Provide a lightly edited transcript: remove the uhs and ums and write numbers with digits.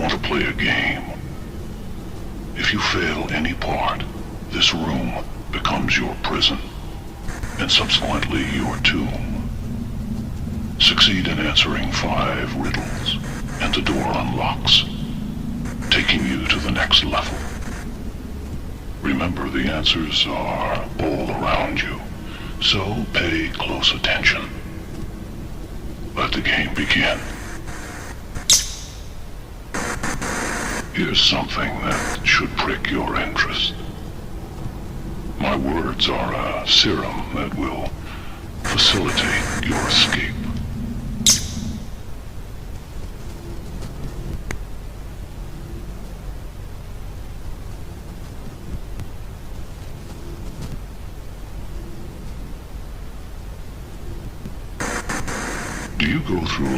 want to play a game. If you fail any part, this room becomes your prison, and subsequently your tomb. Succeed in answering 5 riddles, and the door unlocks, taking you to the next level. Remember, the answers are all around you, so pay close attention. Let the game begin. Here's something that should prick your interest. My words are a serum that will facilitate your escape. Do you go through